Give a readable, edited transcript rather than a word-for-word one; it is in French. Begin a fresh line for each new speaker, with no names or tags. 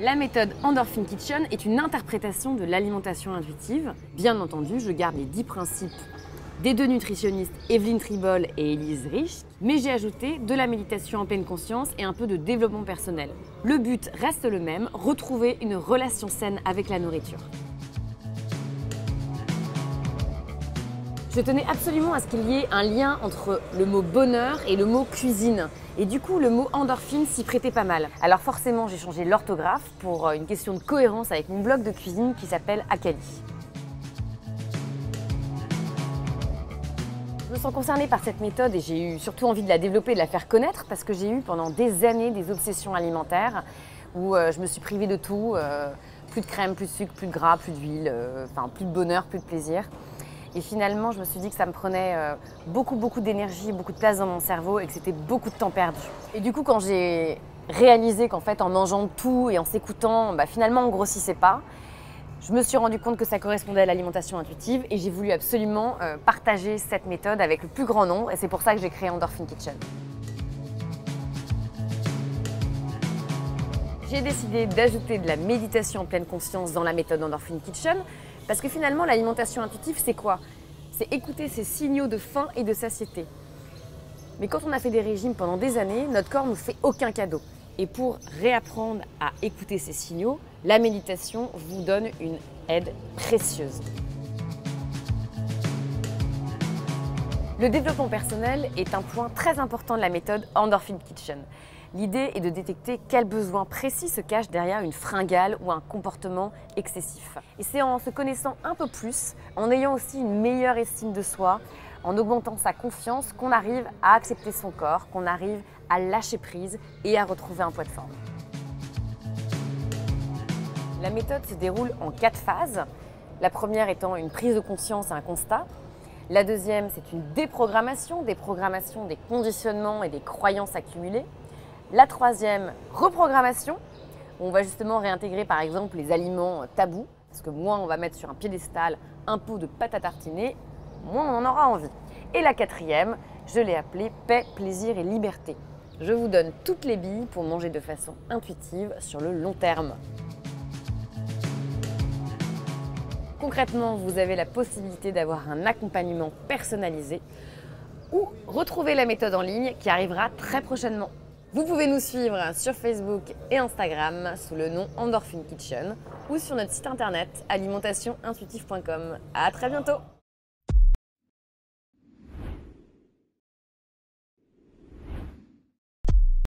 La méthode Endorphin Kitchen est une interprétation de l'alimentation intuitive. Bien entendu, je garde les 10 principes des deux nutritionnistes Evelyne Tribol et Élise Rich, mais j'ai ajouté de la méditation en pleine conscience et un peu de développement personnel. Le but reste le même, retrouver une relation saine avec la nourriture. Je tenais absolument à ce qu'il y ait un lien entre le mot bonheur et le mot cuisine. Et du coup, le mot endorphine s'y prêtait pas mal. Alors forcément, j'ai changé l'orthographe pour une question de cohérence avec mon blog de cuisine qui s'appelle Akali. Je me sens concernée par cette méthode et j'ai eu surtout envie de la développer, de la faire connaître parce que j'ai eu pendant des années des obsessions alimentaires où je me suis privée de tout, plus de crème, plus de sucre, plus de gras, plus d'huile, enfin plus de bonheur, plus de plaisir. Et finalement, je me suis dit que ça me prenait beaucoup d'énergie, beaucoup de place dans mon cerveau et que c'était beaucoup de temps perdu. Et du coup, quand j'ai réalisé qu'en fait, en mangeant tout et en s'écoutant, finalement, on ne grossissait pas, je me suis rendu compte que ça correspondait à l'alimentation intuitive et j'ai voulu absolument partager cette méthode avec le plus grand nombre et c'est pour ça que j'ai créé Endorphin Kitchen. J'ai décidé d'ajouter de la méditation en pleine conscience dans la méthode Endorphin Kitchen parce que finalement, l'alimentation intuitive, c'est quoi? C'est écouter ces signaux de faim et de satiété. Mais quand on a fait des régimes pendant des années, notre corps ne nous fait aucun cadeau. Et pour réapprendre à écouter ces signaux, la méditation vous donne une aide précieuse. Le développement personnel est un point très important de la méthode Endorphin Kitchen. L'idée est de détecter quels besoins précis se cachent derrière une fringale ou un comportement excessif. Et c'est en se connaissant un peu plus, en ayant aussi une meilleure estime de soi, en augmentant sa confiance, qu'on arrive à accepter son corps, qu'on arrive à lâcher prise et à retrouver un poids de forme. La méthode se déroule en 4 phases. La première étant une prise de conscience et un constat. La deuxième, c'est une déprogrammation des conditionnements et des croyances accumulées. La troisième, reprogrammation, où on va justement réintégrer par exemple les aliments tabous, parce que moins on va mettre sur un piédestal un pot de pâte à tartiner, moins on en aura envie. Et la quatrième, je l'ai appelée paix, plaisir et liberté. Je vous donne toutes les billes pour manger de façon intuitive sur le long terme. Concrètement, vous avez la possibilité d'avoir un accompagnement personnalisé ou retrouver la méthode en ligne qui arrivera très prochainement. Vous pouvez nous suivre sur Facebook et Instagram sous le nom Endorphin Kitchen ou sur notre site internet alimentationintuitive.com. À très bientôt!